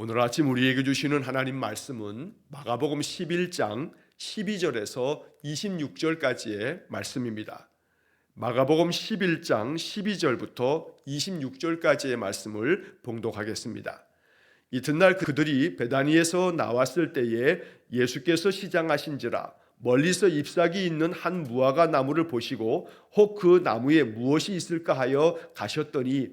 오늘 아침 우리에게 주시는 하나님 말씀은 마가복음 11장 12절에서 26절까지의 말씀입니다. 마가복음 11장 12절부터 26절까지의 말씀을 봉독하겠습니다. 이튿날 그들이 베다니에서 나왔을 때에 예수께서 시장하신지라 멀리서 잎사귀 있는 한 무화과 나무를 보시고 혹 그 나무에 무엇이 있을까 하여 가셨더니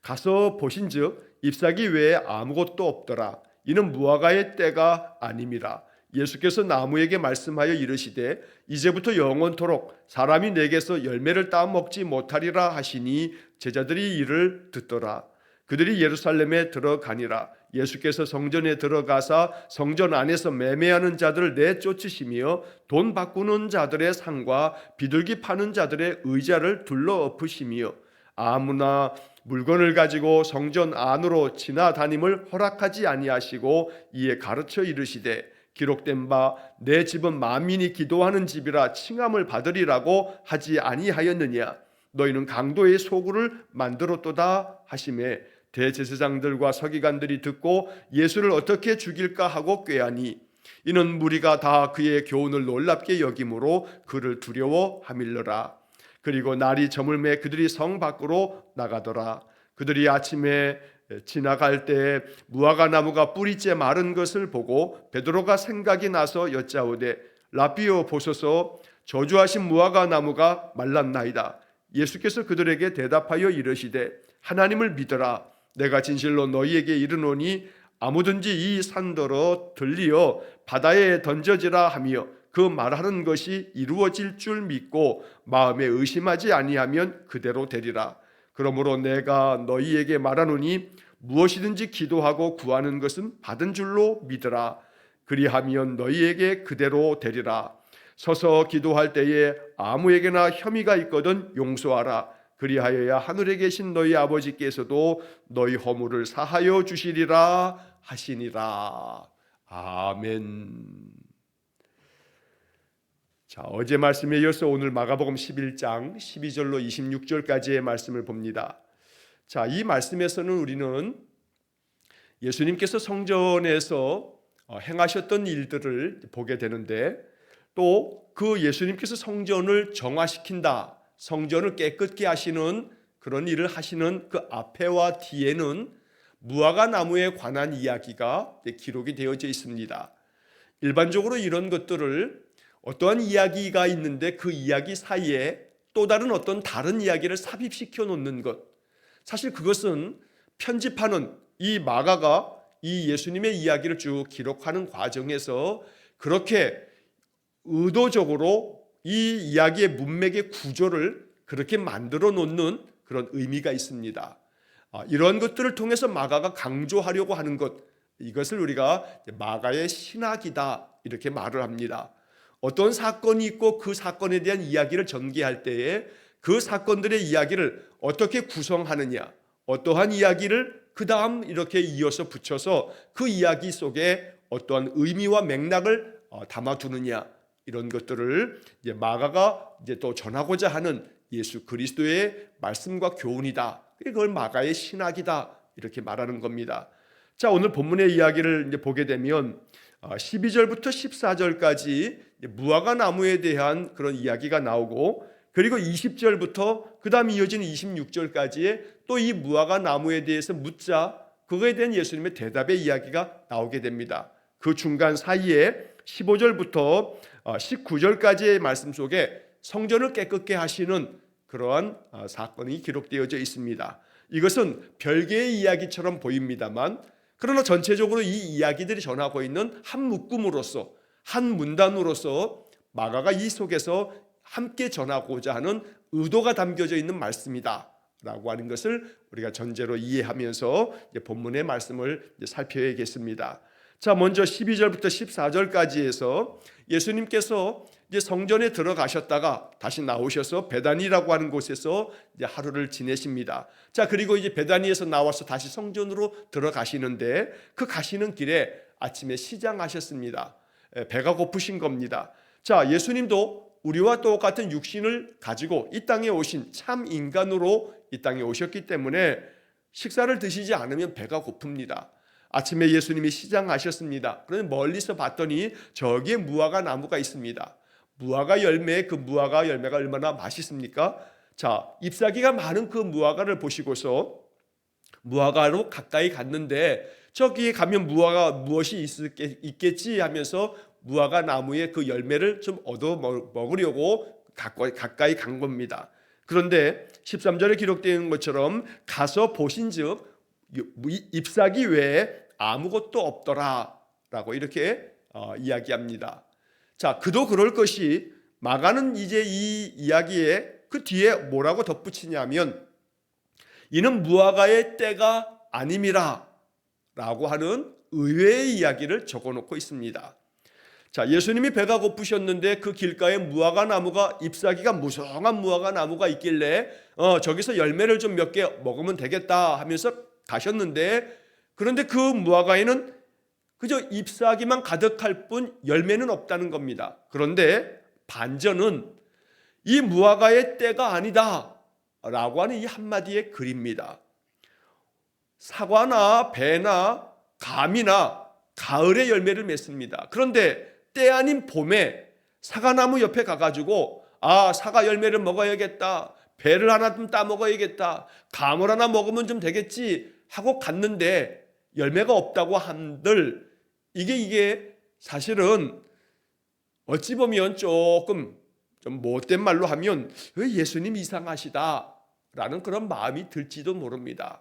가서 보신즉 잎사귀 외에 아무것도 없더라. 이는 무화과의 때가 아님이라. 예수께서 나무에게 말씀하여 이르시되 이제부터 영원토록 사람이 내게서 열매를 따 먹지 못하리라 하시니 제자들이 이를 듣더라. 그들이 예루살렘에 들어가니라. 예수께서 성전에 들어가사 성전 안에서 매매하는 자들을 내쫓으시며 돈 바꾸는 자들의 상과 비둘기 파는 자들의 의자를 둘러 엎으시며 아무나 물건을 가지고 성전 안으로 지나다님을 허락하지 아니하시고 이에 가르쳐 이르시되 기록된 바 내 집은 만민이 기도하는 집이라 칭함을 받으리라고 하지 아니하였느냐. 너희는 강도의 소굴을 만들었도다 하시매 대제사장들과 서기관들이 듣고 예수를 어떻게 죽일까 하고 꾀하니 이는 무리가 다 그의 교훈을 놀랍게 여김으로 그를 두려워하밀러라. 그리고 날이 저물매 그들이 성 밖으로 나가더라. 그들이 아침에 지나갈 때 무화과 나무가 뿌리째 마른 것을 보고 베드로가 생각이 나서 여짜오되 라비오 보소서 저주하신 무화과 나무가 말랐나이다. 예수께서 그들에게 대답하여 이르시되 하나님을 믿어라. 내가 진실로 너희에게 이르노니 아무든지 이 산더러 들리어 바다에 던져지라 하며 그 말하는 것이 이루어질 줄 믿고 마음에 의심하지 아니하면 그대로 되리라. 그러므로 내가 너희에게 말하노니 무엇이든지 기도하고 구하는 것은 받은 줄로 믿으라. 그리하면 너희에게 그대로 되리라. 서서 기도할 때에 아무에게나 혐의가 있거든 용서하라. 그리하여야 하늘에 계신 너희 아버지께서도 너희 허물을 사하여 주시리라 하시니라. 아멘. 자, 어제 말씀에 이어서 오늘 마가복음 11장 12절로 26절까지의 말씀을 봅니다. 자, 이 말씀에서는 우리는 예수님께서 성전에서 행하셨던 일들을 보게 되는데 또 그 예수님께서 성전을 정화시킨다, 성전을 깨끗게 하시는 그런 일을 하시는 그 앞에와 뒤에는 무화과 나무에 관한 이야기가 기록이 되어져 있습니다. 일반적으로 이런 것들을 어떠한 이야기가 있는데 그 이야기 사이에 또 다른 이야기를 삽입시켜 놓는 것, 사실 그것은 편집하는 이 마가가 이 예수님의 이야기를 쭉 기록하는 과정에서 그렇게 의도적으로 이 이야기의 문맥의 구조를 그렇게 만들어 놓는 그런 의미가 있습니다. 이런 것들을 통해서 마가가 강조하려고 하는 것, 이것을 우리가 마가의 신학이다 이렇게 말을 합니다. 어떤 사건이 있고 그 사건에 대한 이야기를 전개할 때에 그 사건들의 이야기를 어떻게 구성하느냐, 어떠한 이야기를 그 다음 이렇게 이어서 붙여서 그 이야기 속에 어떠한 의미와 맥락을 담아두느냐, 이런 것들을 이제 마가가 이제 또 전하고자 하는 예수 그리스도의 말씀과 교훈이다. 그걸 마가의 신학이다 이렇게 말하는 겁니다. 자, 오늘 본문의 이야기를 이제 보게 되면 12절부터 14절까지 무화과 나무에 대한 그런 이야기가 나오고, 그리고 20절부터 그 다음 이어지는 26절까지의 또 이 무화과 나무에 대해서 묻자 그거에 대한 예수님의 대답의 이야기가 나오게 됩니다. 그 중간 사이에 15절부터 19절까지의 말씀 속에 성전을 깨끗게 하시는 그러한 사건이 기록되어져 있습니다. 이것은 별개의 이야기처럼 보입니다만 그러나 전체적으로 이 이야기들이 전하고 있는 한 묶음으로서, 한 문단으로서 마가가 이 속에서 함께 전하고자 하는 의도가 담겨져 있는 말씀이다 라고 하는 것을 우리가 전제로 이해하면서 본문의 말씀을 살펴야겠습니다. 자, 먼저 12절부터 14절까지에서 예수님께서 이제 성전에 들어가셨다가 다시 나오셔서 베다니라고 하는 곳에서 이제 하루를 지내십니다. 자, 그리고 이제 베다니에서 나와서 다시 성전으로 들어가시는데 그 가시는 길에 아침에 시장하셨습니다. 배가 고프신 겁니다. 자, 예수님도 우리와 똑같은 육신을 가지고 이 땅에 오신 참 인간으로 이 땅에 오셨기 때문에 식사를 드시지 않으면 배가 고픕니다. 아침에 예수님이 시장하셨습니다. 그런데 멀리서 봤더니 저기에 무화과 나무가 있습니다. 무화과 열매, 그 무화과 열매가 얼마나 맛있습니까? 자, 잎사귀가 많은 그 무화과를 보시고서 무화과로 가까이 갔는데 저기에 가면 무화과 무엇이 있겠지 하면서 무화과 나무의 그 열매를 좀 얻어 먹으려고 가까이 간 겁니다. 그런데 13절에 기록되어 것처럼 가서 보신즉 잎사귀 외에 아무것도 없더라 라고 이렇게 이야기합니다. 자, 그도 그럴 것이 마가는 이제 이 이야기에 그 뒤에 뭐라고 덧붙이냐면 이는 무화과의 때가 아님이라 라고 하는 의외의 이야기를 적어놓고 있습니다. 자, 예수님이 배가 고프셨는데 그 길가에 무화과 나무가 잎사귀가 무성한 무화과 나무가 있길래 저기서 열매를 좀 몇 개 먹으면 되겠다 하면서 가셨는데 그런데 그 무화과에는 그저 잎사귀만 가득할 뿐 열매는 없다는 겁니다. 그런데 반전은 이 무화과의 때가 아니다 라고 하는 이 한마디의 글입니다. 사과나 배나 감이나 가을에 열매를 맺습니다. 그런데 때 아닌 봄에 사과나무 옆에 가가지고 사과 열매를 먹어야겠다, 배를 하나 좀 따먹어야겠다, 감을 하나 먹으면 좀 되겠지 하고 갔는데 열매가 없다고 한들 이게 사실은 어찌 보면 조금 좀 못된 말로 하면 왜 예수님 이상하시다 라는 그런 마음이 들지도 모릅니다.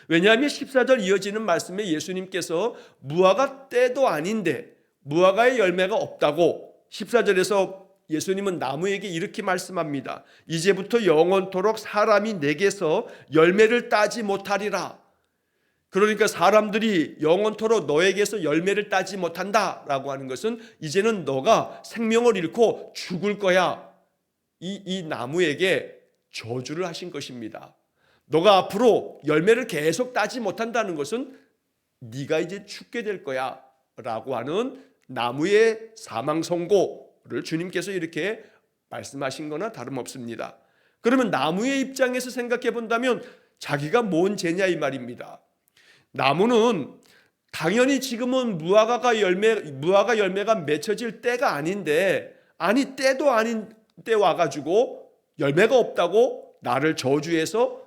왜냐하면 14절 이어지는 말씀에 예수님께서 무화과 때도 아닌데 무화과의 열매가 없다고 14절에서 예수님은 나무에게 이렇게 말씀합니다. 이제부터 영원토록 사람이 내게서 열매를 따지 못하리라. 그러니까 사람들이 영원토록 너에게서 열매를 따지 못한다라고 하는 것은 이제는 너가 생명을 잃고 죽을 거야. 이 나무에게 저주를 하신 것입니다. 너가 앞으로 열매를 계속 따지 못한다는 것은 네가 이제 죽게 될 거야 라고 하는 나무의 사망 선고를 주님께서 이렇게 말씀하신 거나 다름없습니다. 그러면 나무의 입장에서 생각해 본다면 자기가 뭔 죄냐 이 말입니다. 나무는 당연히 지금은 무화과 열매가 맺혀질 때가 아닌데 때도 아닌 때 와가지고 열매가 없다고 나를 저주해서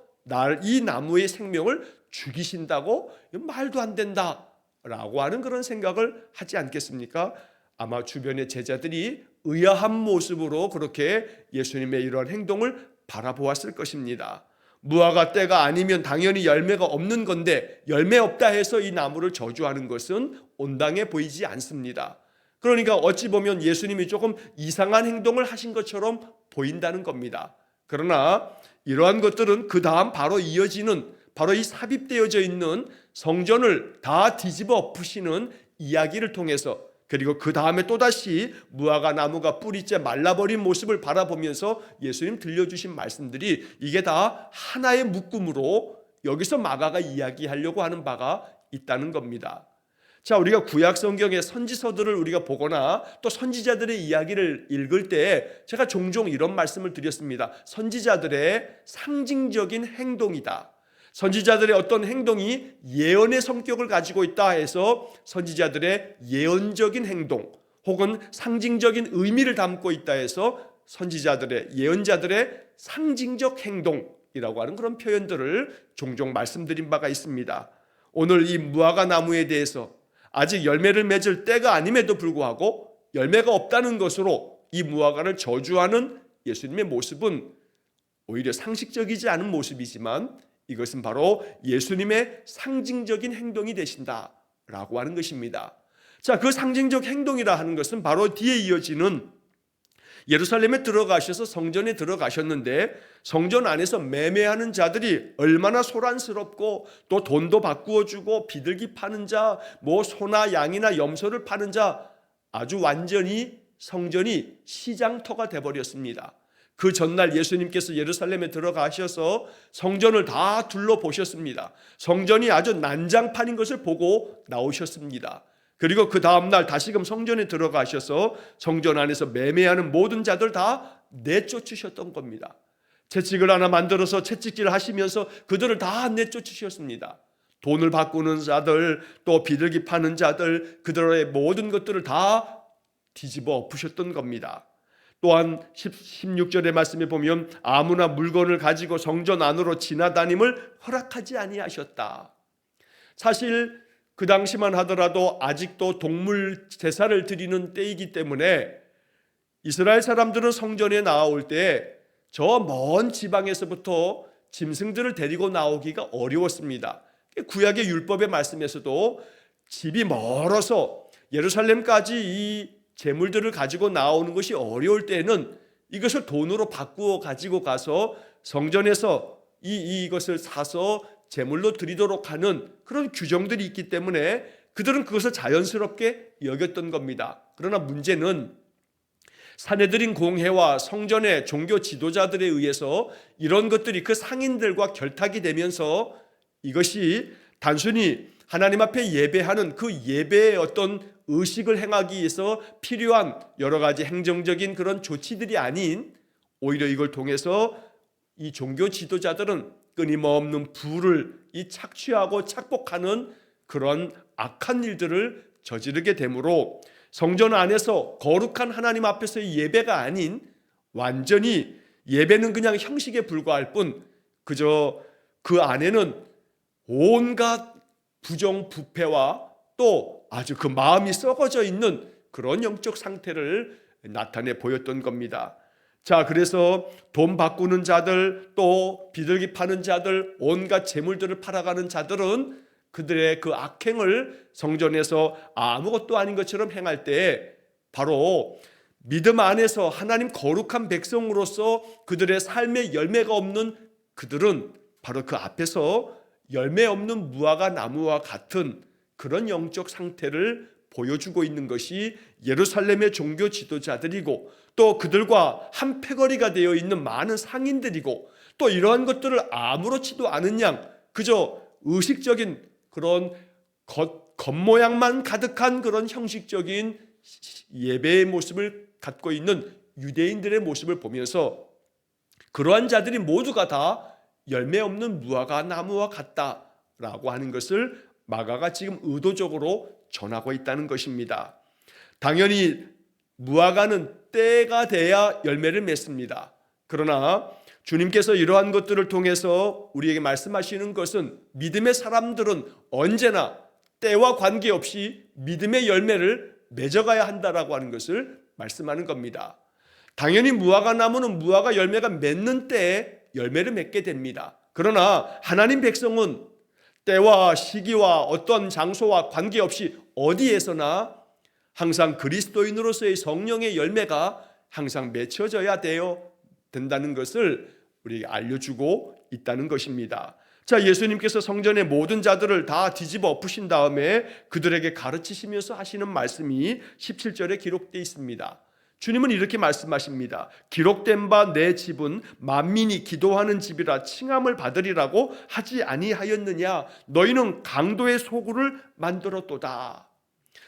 이 나무의 생명을 죽이신다고? 말도 안 된다 라고 하는 그런 생각을 하지 않겠습니까? 아마 주변의 제자들이 의아한 모습으로 그렇게 예수님의 이러한 행동을 바라보았을 것입니다. 무화과 때가 아니면 당연히 열매가 없는 건데 열매 없다 해서 이 나무를 저주하는 것은 온당해 보이지 않습니다. 그러니까 어찌 보면 예수님이 조금 이상한 행동을 하신 것처럼 보인다는 겁니다. 그러나 이러한 것들은 그 다음 바로 이어지는 바로 이 삽입되어져 있는 성전을 다 뒤집어 엎으시는 이야기를 통해서 그리고 그 다음에 또다시 무화과 나무가 뿌리째 말라버린 모습을 바라보면서 예수님 들려주신 말씀들이 이게 다 하나의 묶음으로 여기서 마가가 이야기하려고 하는 바가 있다는 겁니다. 자, 우리가 구약 성경의 선지서들을 우리가 보거나 또 선지자들의 이야기를 읽을 때 제가 종종 이런 말씀을 드렸습니다. 선지자들의 상징적인 행동이다. 선지자들의 어떤 행동이 예언의 성격을 가지고 있다 해서 선지자들의 예언적인 행동 혹은 상징적인 의미를 담고 있다 해서 선지자들의 예언자들의 상징적 행동이라고 하는 그런 표현들을 종종 말씀드린 바가 있습니다. 오늘 이 무화과 나무에 대해서 아직 열매를 맺을 때가 아님에도 불구하고 열매가 없다는 것으로 이 무화과를 저주하는 예수님의 모습은 오히려 상식적이지 않은 모습이지만 이것은 바로 예수님의 상징적인 행동이 되신다라고 하는 것입니다. 자, 그 상징적 행동이라 하는 것은 바로 뒤에 이어지는 예루살렘에 들어가셔서 성전에 들어가셨는데 성전 안에서 매매하는 자들이 얼마나 소란스럽고 또 돈도 바꾸어 주고 비둘기 파는 자, 소나 양이나 염소를 파는 자 아주 완전히 성전이 시장터가 돼버렸습니다. 그 전날 예수님께서 예루살렘에 들어가셔서 성전을 다 둘러보셨습니다. 성전이 아주 난장판인 것을 보고 나오셨습니다. 그리고 그 다음날 다시금 성전에 들어가셔서 성전 안에서 매매하는 모든 자들 다 내쫓으셨던 겁니다. 채찍을 하나 만들어서 채찍질 하시면서 그들을 다 내쫓으셨습니다. 돈을 바꾸는 자들, 또 비둘기 파는 자들, 그들의 모든 것들을 다 뒤집어 엎으셨던 겁니다. 또한 16절의 말씀에 보면 아무나 물건을 가지고 성전 안으로 지나다님을 허락하지 아니하셨다. 사실 그 당시만 하더라도 아직도 동물 제사를 드리는 때이기 때문에 이스라엘 사람들은 성전에 나올 때 저 먼 지방에서부터 짐승들을 데리고 나오기가 어려웠습니다. 구약의 율법의 말씀에서도 집이 멀어서 예루살렘까지 이 제물들을 가지고 나오는 것이 어려울 때는 이것을 돈으로 바꾸어 가지고 가서 성전에서 이것을 사서 제물로 드리도록 하는 그런 규정들이 있기 때문에 그들은 그것을 자연스럽게 여겼던 겁니다. 그러나 문제는 산헤드린 공회와 성전의 종교 지도자들에 의해서 이런 것들이 그 상인들과 결탁이 되면서 이것이 단순히 하나님 앞에 예배하는 그 예배의 어떤 의식을 행하기 위해서 필요한 여러 가지 행정적인 그런 조치들이 아닌 오히려 이걸 통해서 이 종교 지도자들은 끊임없는 부를 착취하고 착복하는 그런 악한 일들을 저지르게 되므로 성전 안에서 거룩한 하나님 앞에서의 예배가 아닌 완전히 예배는 그냥 형식에 불과할 뿐 그저 그 안에는 온갖 부정부패와 또 아주 그 마음이 썩어져 있는 그런 영적 상태를 나타내 보였던 겁니다. 자, 그래서 돈 바꾸는 자들 또 비둘기 파는 자들 온갖 재물들을 팔아가는 자들은 그들의 그 악행을 성전에서 아무것도 아닌 것처럼 행할 때 바로 믿음 안에서 하나님 거룩한 백성으로서 그들의 삶의 열매가 없는 그들은 바로 그 앞에서 열매 없는 무화과 나무와 같은 그런 영적 상태를 보여주고 있는 것이 예루살렘의 종교 지도자들이고 또 그들과 한 패거리가 되어 있는 많은 상인들이고 또 이러한 것들을 아무렇지도 않은 양 그저 의식적인 그런 겉모양만 가득한 그런 형식적인 예배의 모습을 갖고 있는 유대인들의 모습을 보면서 그러한 자들이 모두가 다 열매 없는 무화과 나무와 같다라고 하는 것을 마가가 지금 의도적으로 전하고 있다는 것입니다. 당연히 무화과는 때가 돼야 열매를 맺습니다. 그러나 주님께서 이러한 것들을 통해서 우리에게 말씀하시는 것은 믿음의 사람들은 언제나 때와 관계없이 믿음의 열매를 맺어가야 한다라고 하는 것을 말씀하는 겁니다. 당연히 무화과 나무는 무화과 열매가 맺는 때에 열매를 맺게 됩니다. 그러나 하나님 백성은 때와 시기와 어떤 장소와 관계없이 어디에서나 항상 그리스도인으로서의 성령의 열매가 항상 맺혀져야 된다는 것을 우리에게 알려주고 있다는 것입니다. 자, 예수님께서 성전의 모든 자들을 다 뒤집어 엎으신 다음에 그들에게 가르치시면서 하시는 말씀이 17절에 기록되어 있습니다. 주님은 이렇게 말씀하십니다. 기록된 바 내 집은 만민이 기도하는 집이라 칭함을 받으리라고 하지 아니하였느냐? 너희는 강도의 소굴을 만들었도다.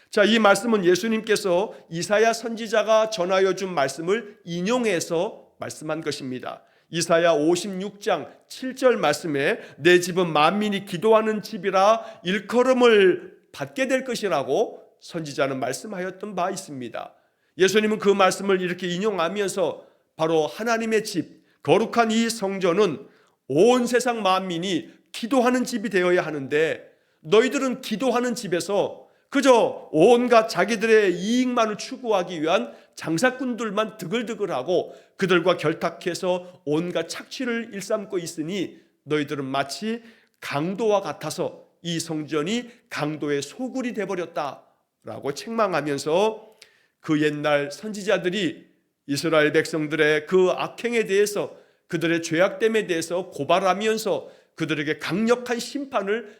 자, 이 말씀은 예수님께서 이사야 선지자가 전하여 준 말씀을 인용해서 말씀한 것입니다. 이사야 56장 7절 말씀에 내 집은 만민이 기도하는 집이라 일컬음을 받게 될 것이라고 선지자는 말씀하였던 바 있습니다. 예수님은 그 말씀을 이렇게 인용하면서 바로 하나님의 집, 거룩한 이 성전은 온 세상 만민이 기도하는 집이 되어야 하는데 너희들은 기도하는 집에서 그저 온갖 자기들의 이익만을 추구하기 위한 장사꾼들만 드글드글하고 그들과 결탁해서 온갖 착취를 일삼고 있으니 너희들은 마치 강도와 같아서 이 성전이 강도의 소굴이 되어버렸다라고 책망하면서 그 옛날 선지자들이 이스라엘 백성들의 그 악행에 대해서 그들의 죄악됨에 대해서 고발하면서 그들에게 강력한 심판을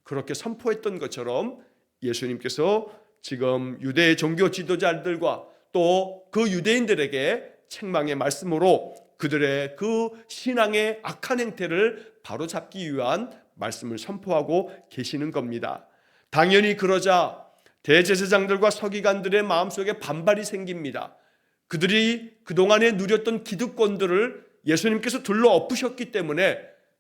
그렇게 선포했던 것처럼 예수님께서 지금 유대의 종교 지도자들과 또 그 유대인들에게 책망의 말씀으로 그들의 그 신앙의 악한 행태를 바로잡기 위한 말씀을 선포하고 계시는 겁니다. 당연히 그러자 대제사장들과 서기관들의 마음속에 반발이 생깁니다. 그들이 그동안에 누렸던 기득권들을 예수님께서 둘러 엎으셨기 때문에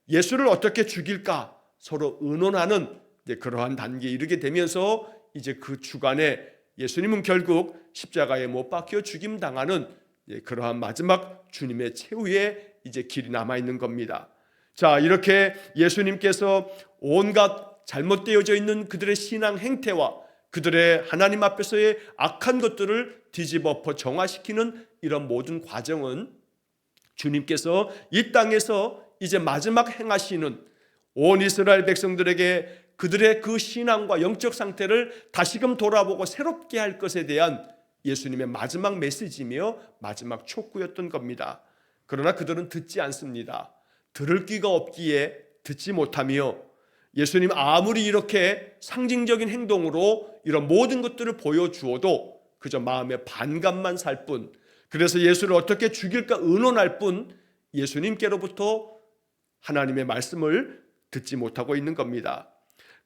예수를 어떻게 죽일까? 서로 의논하는 그러한 단계에 이르게 되면서 이제 그 주간에 예수님은 결국 십자가에 못 박혀 죽임 당하는 그러한 마지막 주님의 최후의 이제 길이 남아 있는 겁니다. 자, 이렇게 예수님께서 온갖 잘못되어져 있는 그들의 신앙 행태와 그들의 하나님 앞에서의 악한 것들을 뒤집어 엎어 정화시키는 이런 모든 과정은 주님께서 이 땅에서 이제 마지막 행하시는 온 이스라엘 백성들에게 그들의 그 신앙과 영적 상태를 다시금 돌아보고 새롭게 할 것에 대한 예수님의 마지막 메시지며 마지막 촉구였던 겁니다. 그러나 그들은 듣지 않습니다. 들을 귀가 없기에 듣지 못하며 예수님 아무리 이렇게 상징적인 행동으로 이런 모든 것들을 보여주어도 그저 마음의 반감만 살 뿐, 그래서 예수를 어떻게 죽일까 의논할 뿐 예수님께로부터 하나님의 말씀을 듣지 못하고 있는 겁니다.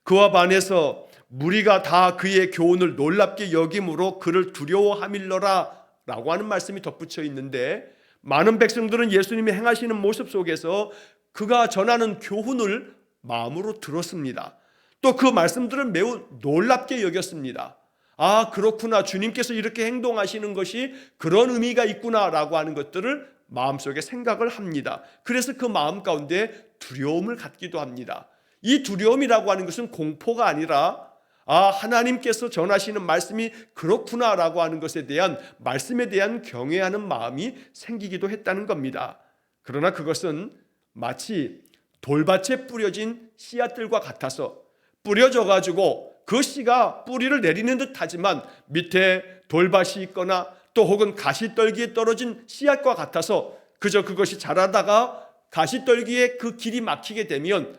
그와 반해서 무리가 다 그의 교훈을 놀랍게 여김으로 그를 두려워함일러라 라고 하는 말씀이 덧붙여 있는데, 많은 백성들은 예수님이 행하시는 모습 속에서 그가 전하는 교훈을 마음으로 들었습니다. 또 그 말씀들은 매우 놀랍게 여겼습니다. 아, 그렇구나, 주님께서 이렇게 행동하시는 것이 그런 의미가 있구나 라고 하는 것들을 마음속에 생각을 합니다. 그래서 그 마음 가운데 두려움을 갖기도 합니다. 이 두려움이라고 하는 것은 공포가 아니라 하나님께서 전하시는 말씀이 그렇구나 라고 하는 것에 대한, 말씀에 대한 경외하는 마음이 생기기도 했다는 겁니다. 그러나 그것은 마치 돌밭에 뿌려진 씨앗들과 같아서 뿌려져 가지고 그 씨가 뿌리를 내리는 듯 하지만 밑에 돌밭이 있거나 또 혹은 가시떨기에 떨어진 씨앗과 같아서 그저 그것이 자라다가 가시떨기에 그 길이 막히게 되면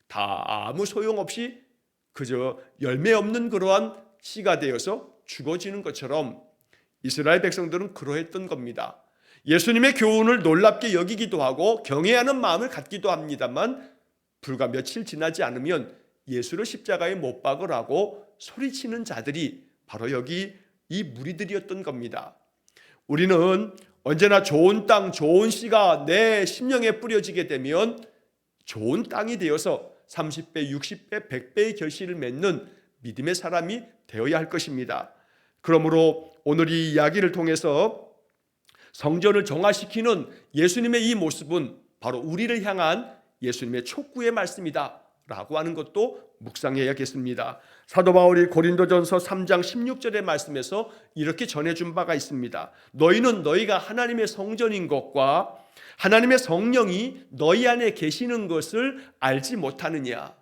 다 아무 소용없이 그저 열매 없는 그러한 씨가 되어서 죽어지는 것처럼 이스라엘 백성들은 그러했던 겁니다. 예수님의 교훈을 놀랍게 여기기도 하고 경외하는 마음을 갖기도 합니다만 불과 며칠 지나지 않으면 예수를 십자가에 못 박으라고 소리치는 자들이 바로 여기 이 무리들이었던 겁니다. 우리는 언제나 좋은 땅, 좋은 씨가 내 심령에 뿌려지게 되면 좋은 땅이 되어서 30배, 60배, 100배의 결실을 맺는 믿음의 사람이 되어야 할 것입니다. 그러므로 오늘 이 이야기를 통해서 성전을 정화시키는 예수님의 이 모습은 바로 우리를 향한 예수님의 촉구의 말씀이다 라고 하는 것도 묵상해야겠습니다. 사도 바울이 고린도전서 3장 16절의 말씀에서 이렇게 전해준 바가 있습니다. 너희는 너희가 하나님의 성전인 것과 하나님의 성령이 너희 안에 계시는 것을 알지 못하느냐.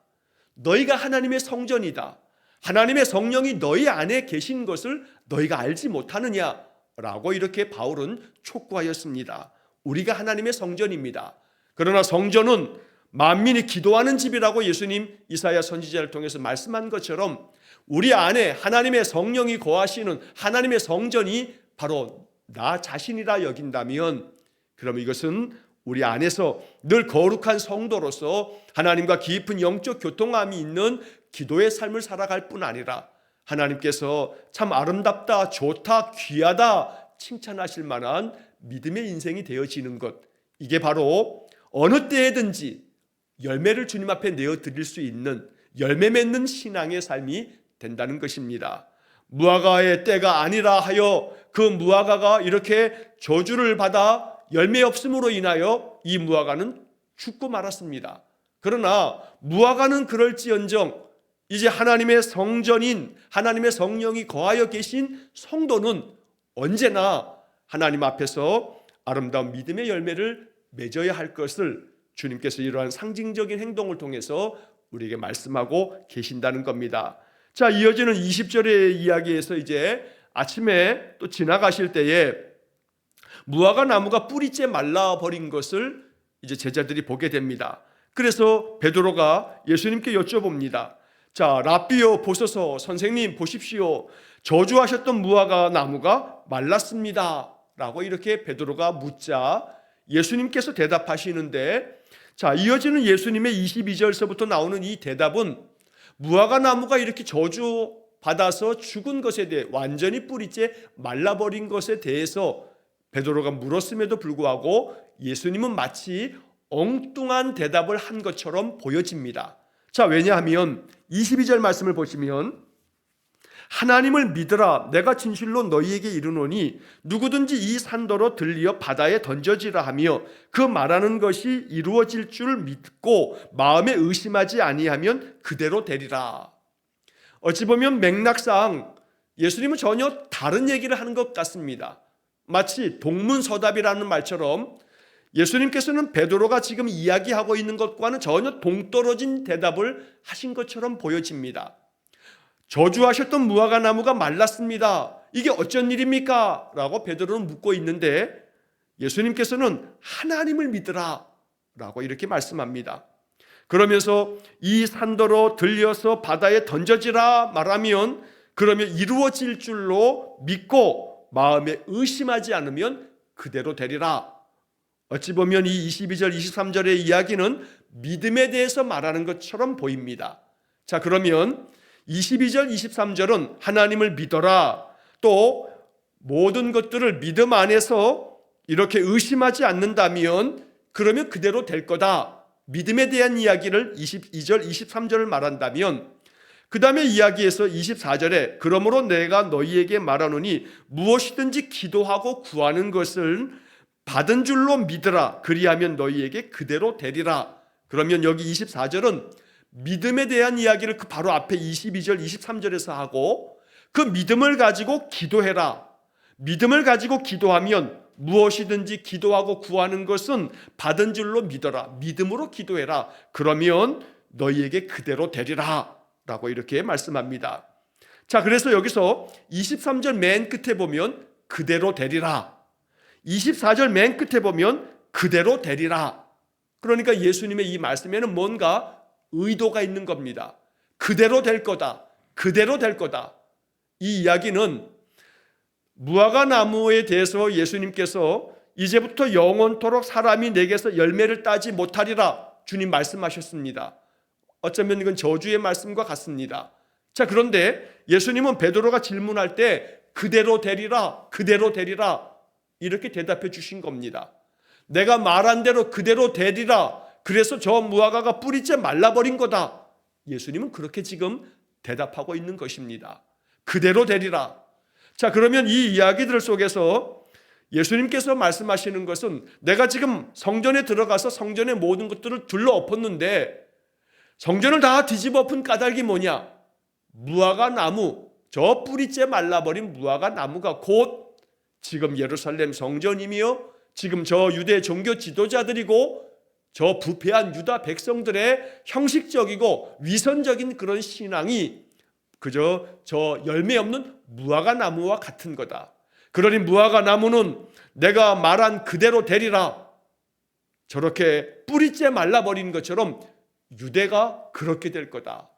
너희가 하나님의 성전이다, 하나님의 성령이 너희 안에 계신 것을 너희가 알지 못하느냐 라고 이렇게 바울은 촉구하였습니다. 우리가 하나님의 성전입니다. 그러나 성전은 만민이 기도하는 집이라고 예수님 이사야 선지자를 통해서 말씀한 것처럼 우리 안에 하나님의 성령이 거하시는 하나님의 성전이 바로 나 자신이라 여긴다면, 그럼 이것은 우리 안에서 늘 거룩한 성도로서 하나님과 깊은 영적 교통함이 있는 기도의 삶을 살아갈 뿐 아니라 하나님께서 참 아름답다, 좋다, 귀하다 칭찬하실 만한 믿음의 인생이 되어지는 것, 이게 바로 어느 때에든지 열매를 주님 앞에 내어드릴 수 있는 열매 맺는 신앙의 삶이 된다는 것입니다. 무화과의 때가 아니라 하여 그 무화과가 이렇게 저주를 받아 열매 없음으로 인하여 이 무화과는 죽고 말았습니다. 그러나 무화과는 그럴지언정 이제 하나님의 성전인 하나님의 성령이 거하여 계신 성도는 언제나 하나님 앞에서 아름다운 믿음의 열매를 맺어야 할 것을 주님께서 이러한 상징적인 행동을 통해서 우리에게 말씀하고 계신다는 겁니다. 자, 이어지는 20절의 이야기에서 이제 아침에 또 지나가실 때에 무화과 나무가 뿌리째 말라버린 것을 이제 제자들이 보게 됩니다. 그래서 베드로가 예수님께 여쭤봅니다. 자, 랍비요 보소서, 선생님 보십시오, 저주하셨던 무화과 나무가 말랐습니다 라고 이렇게 베드로가 묻자 예수님께서 대답하시는데, 자, 이어지는 예수님의 22절서부터 나오는 이 대답은 무화과 나무가 이렇게 저주받아서 죽은 것에 대해, 완전히 뿌리째 말라버린 것에 대해서 베드로가 물었음에도 불구하고 예수님은 마치 엉뚱한 대답을 한 것처럼 보여집니다. 자, 왜냐하면 22절 말씀을 보시면 하나님을 믿으라. 내가 진실로 너희에게 이르노니 누구든지 이 산더러 들리어 바다에 던져지라 하며 그 말하는 것이 이루어질 줄 믿고 마음에 의심하지 아니하면 그대로 되리라. 어찌 보면 맥락상 예수님은 전혀 다른 얘기를 하는 것 같습니다. 마치 동문서답이라는 말처럼 예수님께서는 베드로가 지금 이야기하고 있는 것과는 전혀 동떨어진 대답을 하신 것처럼 보여집니다. 저주하셨던 무화과 나무가 말랐습니다. 이게 어쩐 일입니까? 라고 베드로는 묻고 있는데 예수님께서는 하나님을 믿으라 라고 이렇게 말씀합니다. 그러면서 이 산더러 들려서 바다에 던져지라 말하면 그러면 이루어질 줄로 믿고 마음에 의심하지 않으면 그대로 되리라. 어찌 보면 이 22절 23절의 이야기는 믿음에 대해서 말하는 것처럼 보입니다. 자, 그러면 22절 23절은 하나님을 믿어라, 또 모든 것들을 믿음 안에서 이렇게 의심하지 않는다면 그러면 그대로 될 거다. 믿음에 대한 이야기를 22절 23절을 말한다면 그 다음에 이야기에서 24절에 그러므로 내가 너희에게 말하노니 무엇이든지 기도하고 구하는 것을 받은 줄로 믿으라. 그리하면 너희에게 그대로 되리라. 그러면 여기 24절은 믿음에 대한 이야기를 그 바로 앞에 22절 23절에서 하고 그 믿음을 가지고 기도해라. 믿음을 가지고 기도하면 무엇이든지 기도하고 구하는 것은 받은 줄로 믿어라. 믿음으로 기도해라. 그러면 너희에게 그대로 되리라 라고 이렇게 말씀합니다. 자, 그래서 여기서 23절 맨 끝에 보면 그대로 되리라, 24절 맨 끝에 보면 그대로 되리라. 그러니까 예수님의 이 말씀에는 뭔가 의도가 있는 겁니다. 그대로 될 거다, 그대로 될 거다. 이 이야기는 무화과 나무에 대해서 예수님께서 이제부터 영원토록 사람이 내게서 열매를 따지 못하리라 주님 말씀하셨습니다. 어쩌면 이건 저주의 말씀과 같습니다. 자, 그런데 예수님은 베드로가 질문할 때 그대로 되리라, 그대로 되리라 이렇게 대답해 주신 겁니다. 내가 말한 대로 그대로 되리라. 그래서 저 무화과가 뿌리째 말라버린 거다. 예수님은 그렇게 지금 대답하고 있는 것입니다. 그대로 되리라. 자, 그러면 이 이야기들 속에서 예수님께서 말씀하시는 것은 내가 지금 성전에 들어가서 성전의 모든 것들을 둘러엎었는데 성전을 다 뒤집어 엎은 까닭이 뭐냐? 무화과 나무, 저 뿌리째 말라버린 무화과 나무가 곧 지금 예루살렘 성전이며 지금 저 유대 종교 지도자들이고 저 부패한 유다 백성들의 형식적이고 위선적인 그런 신앙이 그저 저 열매 없는 무화과 나무와 같은 거다. 그러니 무화과 나무는 내가 말한 그대로 되리라. 저렇게 뿌리째 말라버린 것처럼 유대가 그렇게 될 거다.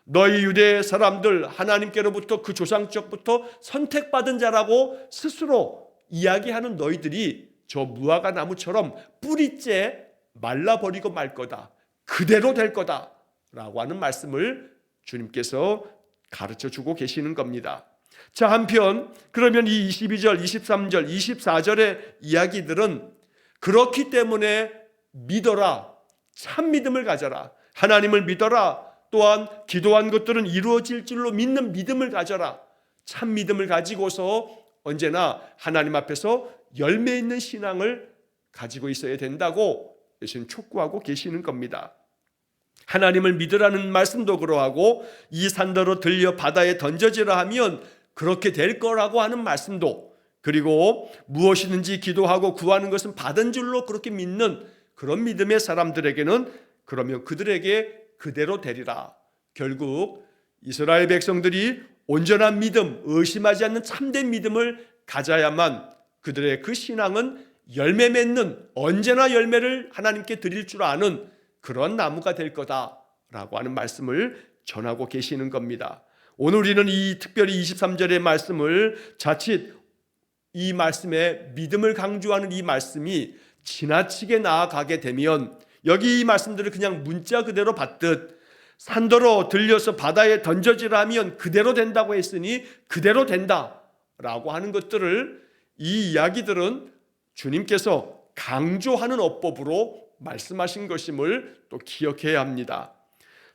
너희 유대 사람들 하나님께로부터 그 조상적부터 선택받은 자라고 스스로 이야기하는 너희들이 저 무화과 나무처럼 뿌리째 말라버리고 말 거다. 그대로 될 거다 라고 하는 말씀을 주님께서 가르쳐 주고 계시는 겁니다. 자, 한편 그러면 이 22절, 23절, 24절의 이야기들은 그렇기 때문에 믿어라, 참 믿음을 가져라, 하나님을 믿어라, 또한 기도한 것들은 이루어질 줄로 믿는 믿음을 가져라, 참 믿음을 가지고서 언제나 하나님 앞에서 열매 있는 신앙을 가지고 있어야 된다고 예수님 촉구하고 계시는 겁니다. 하나님을 믿으라는 말씀도 그러하고 이 산더러 들려 바다에 던져지라 하면 그렇게 될 거라고 하는 말씀도, 그리고 무엇이든지 기도하고 구하는 것은 받은 줄로 그렇게 믿는 그런 믿음의 사람들에게는 그러면 그들에게 그대로 되리라. 결국 이스라엘 백성들이 온전한 믿음, 의심하지 않는 참된 믿음을 가져야만 그들의 그 신앙은 열매 맺는, 언제나 열매를 하나님께 드릴 줄 아는 그런 나무가 될 거다라고 하는 말씀을 전하고 계시는 겁니다. 오늘 우리는 이 특별히 23절의 말씀을 자칫 이 말씀에 믿음을 강조하는 이 말씀이 지나치게 나아가게 되면 여기 이 말씀들을 그냥 문자 그대로 받듯 산더러 들려서 바다에 던져지라 하면 그대로 된다고 했으니 그대로 된다라고 하는 것들을, 이 이야기들은 주님께서 강조하는 어법으로 말씀하신 것임을 또 기억해야 합니다.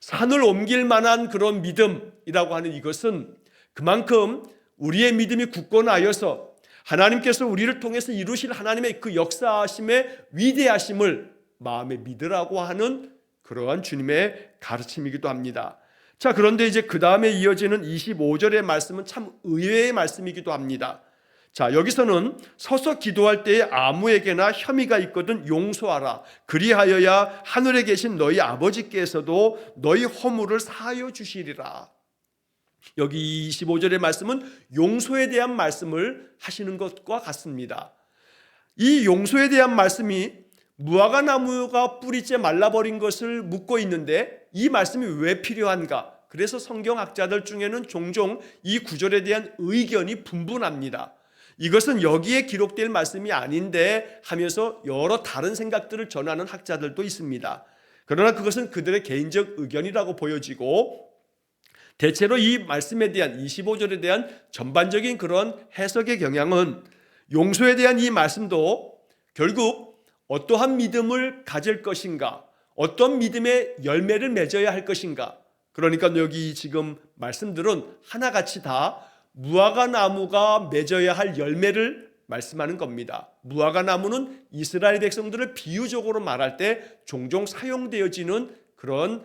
산을 옮길 만한 그런 믿음이라고 하는 이것은 그만큼 우리의 믿음이 굳건하여서 하나님께서 우리를 통해서 이루실 하나님의 그 역사하심의 위대하심을 마음에 믿으라고 하는 그러한 주님의 가르침이기도 합니다. 자, 그런데 이제 그 다음에 이어지는 25절의 말씀은 참 의외의 말씀이기도 합니다. 자, 여기서는 서서 기도할 때에 아무에게나 혐의가 있거든 용서하라. 그리하여야 하늘에 계신 너희 아버지께서도 너희 허물을 사하여 주시리라. 여기 25절의 말씀은 용서에 대한 말씀을 하시는 것과 같습니다. 이 용서에 대한 말씀이 무화과 나무가 뿌리째 말라버린 것을 묻고 있는데 이 말씀이 왜 필요한가? 그래서 성경학자들 중에는 종종 이 구절에 대한 의견이 분분합니다. 이것은 여기에 기록될 말씀이 아닌데 하면서 여러 다른 생각들을 전하는 학자들도 있습니다. 그러나 그것은 그들의 개인적 의견이라고 보여지고 대체로 이 말씀에 대한 25절에 대한 전반적인 그런 해석의 경향은 용서에 대한 이 말씀도 결국 어떠한 믿음을 가질 것인가, 어떤 믿음의 열매를 맺어야 할 것인가, 그러니까 여기 지금 말씀들은 하나같이 다 무화과 나무가 맺어야 할 열매를 말씀하는 겁니다. 무화과 나무는 이스라엘 백성들을 비유적으로 말할 때 종종 사용되어지는 그런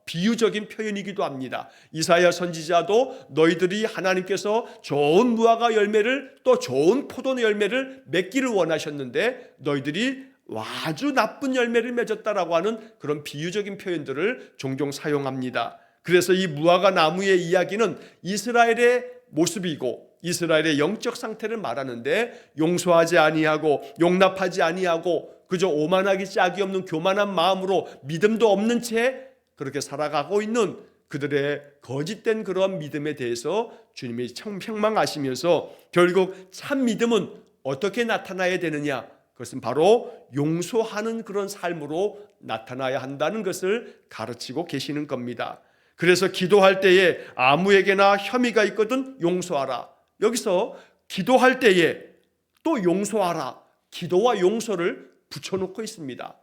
비유적인 표현이기도 합니다. 이사야 선지자도 너희들이 하나님께서 좋은 무화과 열매를 또 좋은 포도 열매를 맺기를 원하셨는데 너희들이 아주 나쁜 열매를 맺었다라고 하는 그런 비유적인 표현들을 종종 사용합니다. 그래서 이 무화과 나무의 이야기는 이스라엘의 모습이고 이스라엘의 영적 상태를 말하는데 용서하지 아니하고 용납하지 아니하고 그저 오만하기 짝이 없는 교만한 마음으로 믿음도 없는 채 그렇게 살아가고 있는 그들의 거짓된 그런 믿음에 대해서 주님이 책망하시면서 결국 참 믿음은 어떻게 나타나야 되느냐, 그것은 바로 용서하는 그런 삶으로 나타나야 한다는 것을 가르치고 계시는 겁니다. 그래서 기도할 때에 아무에게나 혐의가 있거든 용서하라. 여기서 기도할 때에 또 용서하라, 기도와 용서를 붙여놓고 있습니다.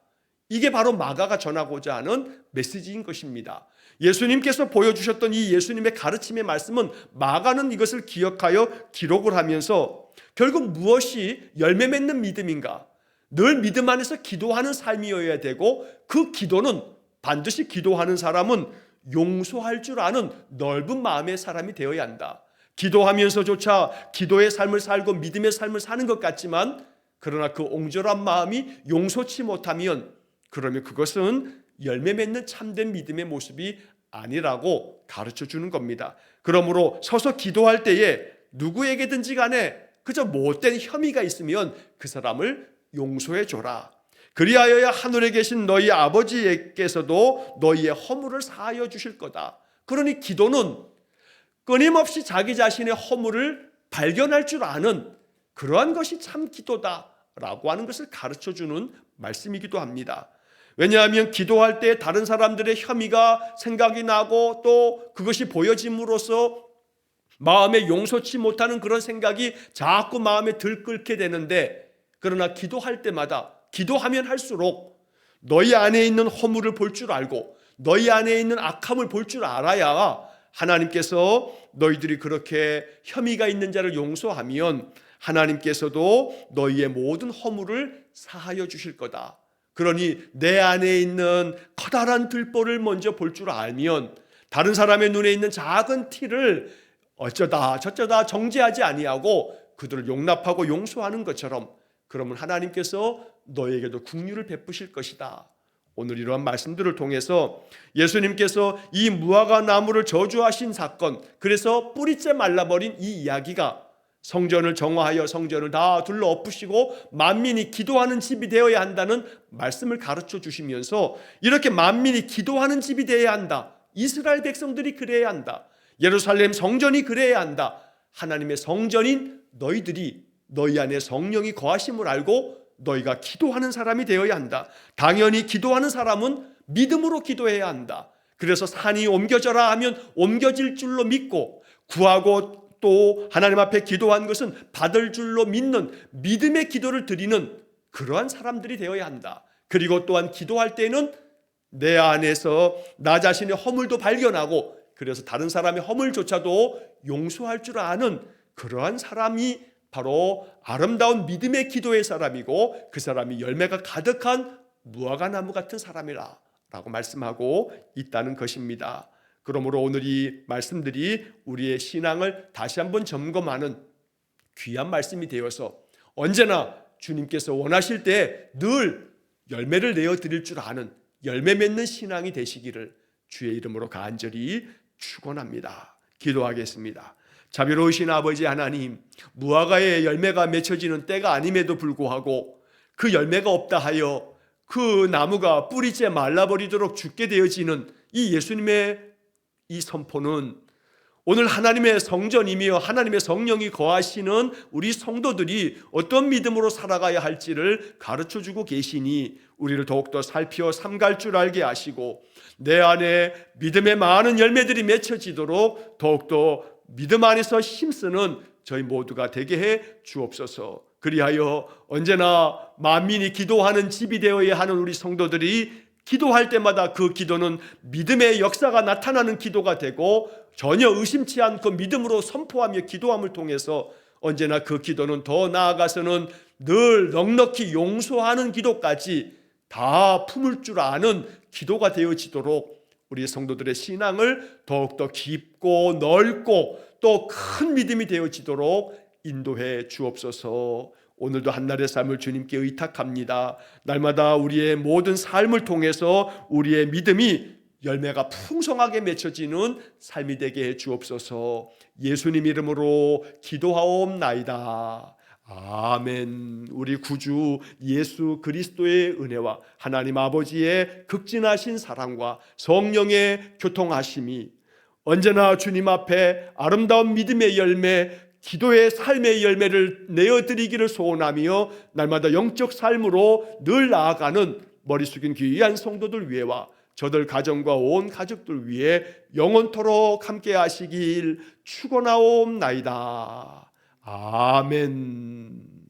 이게 바로 마가가 전하고자 하는 메시지인 것입니다. 예수님께서 보여주셨던 이 예수님의 가르침의 말씀은 마가는 이것을 기억하여 기록을 하면서 결국 무엇이 열매 맺는 믿음인가, 늘 믿음 안에서 기도하는 삶이어야 되고 그 기도는 반드시 기도하는 사람은 용서할 줄 아는 넓은 마음의 사람이 되어야 한다. 기도하면서조차 기도의 삶을 살고 믿음의 삶을 사는 것 같지만 그러나 그 옹졸한 마음이 용서치 못하면 그러면 그것은 열매 맺는 참된 믿음의 모습이 아니라고 가르쳐 주는 겁니다. 그러므로 서서 기도할 때에 누구에게든지 간에 그저 못된 혐의가 있으면 그 사람을 용서해 줘라. 그리하여야 하늘에 계신 너희 아버지께서도 너희의 허물을 사하여 주실 거다. 그러니 기도는 끊임없이 자기 자신의 허물을 발견할 줄 아는 그러한 것이 참 기도다라고 하는 것을 가르쳐주는 말씀이기도 합니다. 왜냐하면 기도할 때 다른 사람들의 혐의가 생각이 나고 또 그것이 보여짐으로써 마음에 용서치 못하는 그런 생각이 자꾸 마음에 들끓게 되는데, 그러나 기도할 때마다 기도하면 할수록 너희 안에 있는 허물을 볼 줄 알고 너희 안에 있는 악함을 볼 줄 알아야 하나님께서 너희들이 그렇게 혐의가 있는 자를 용서하면 하나님께서도 너희의 모든 허물을 사하여 주실 거다. 그러니 내 안에 있는 커다란 들보를 먼저 볼 줄 알면 다른 사람의 눈에 있는 작은 티를 어쩌다 저쩌다 정죄하지 아니하고 그들을 용납하고 용서하는 것처럼, 그러면 하나님께서 너에게도 긍휼을 베푸실 것이다. 오늘 이러한 말씀들을 통해서 예수님께서 이 무화과 나무를 저주하신 사건, 그래서 뿌리째 말라버린 이 이야기가 성전을 정화하여 성전을 다 둘러 엎으시고 만민이 기도하는 집이 되어야 한다는 말씀을 가르쳐 주시면서 이렇게 만민이 기도하는 집이 되어야 한다. 이스라엘 백성들이 그래야 한다. 예루살렘 성전이 그래야 한다. 하나님의 성전인 너희들이 너희 안에 성령이 거하심을 알고 너희가 기도하는 사람이 되어야 한다. 당연히 기도하는 사람은 믿음으로 기도해야 한다. 그래서 산이 옮겨져라 하면 옮겨질 줄로 믿고 구하고 또 하나님 앞에 기도한 것은 받을 줄로 믿는 믿음의 기도를 드리는 그러한 사람들이 되어야 한다. 그리고 또한 기도할 때는 내 안에서 나 자신의 허물도 발견하고 그래서 다른 사람의 허물조차도 용서할 줄 아는 그러한 사람이 바로 아름다운 믿음의 기도의 사람이고 그 사람이 열매가 가득한 무화과나무 같은 사람이라 라고 말씀하고 있다는 것입니다. 그러므로 오늘 이 말씀들이 우리의 신앙을 다시 한번 점검하는 귀한 말씀이 되어서 언제나 주님께서 원하실 때 늘 열매를 내어 드릴 줄 아는 열매 맺는 신앙이 되시기를 주의 이름으로 간절히 축원합니다. 기도하겠습니다. 자비로우신 아버지 하나님, 무화과의 열매가 맺혀지는 때가 아님에도 불구하고 그 열매가 없다 하여 그 나무가 뿌리째 말라버리도록 죽게 되어지는 이 예수님의 이 선포는 오늘 하나님의 성전이며 하나님의 성령이 거하시는 우리 성도들이 어떤 믿음으로 살아가야 할지를 가르쳐주고 계시니 우리를 더욱더 살피어 삼갈 줄 알게 하시고 내 안에 믿음의 많은 열매들이 맺혀지도록 더욱더 믿음 안에서 힘쓰는 저희 모두가 되게 해 주옵소서. 그리하여 언제나 만민이 기도하는 집이 되어야 하는 우리 성도들이 기도할 때마다 그 기도는 믿음의 역사가 나타나는 기도가 되고 전혀 의심치 않고 믿음으로 선포하며 기도함을 통해서 언제나 그 기도는 더 나아가서는 늘 넉넉히 용서하는 기도까지 다 품을 줄 아는 기도가 되어지도록 우리 성도들의 신앙을 더욱더 깊고 넓고 또 큰 믿음이 되어지도록 인도해 주옵소서. 오늘도 한날의 삶을 주님께 의탁합니다. 날마다 우리의 모든 삶을 통해서 우리의 믿음이 열매가 풍성하게 맺혀지는 삶이 되게 해 주옵소서. 예수님 이름으로 기도하옵나이다. 아멘. 우리 구주 예수 그리스도의 은혜와 하나님 아버지의 극진하신 사랑과 성령의 교통하심이 언제나 주님 앞에 아름다운 믿음의 열매, 기도의 삶의 열매를 내어드리기를 소원하며 날마다 영적 삶으로 늘 나아가는 머리 숙인 귀한 성도들 위해와 저들 가정과 온 가족들 위해 영원토록 함께 하시길 축원하옵나이다. 아멘.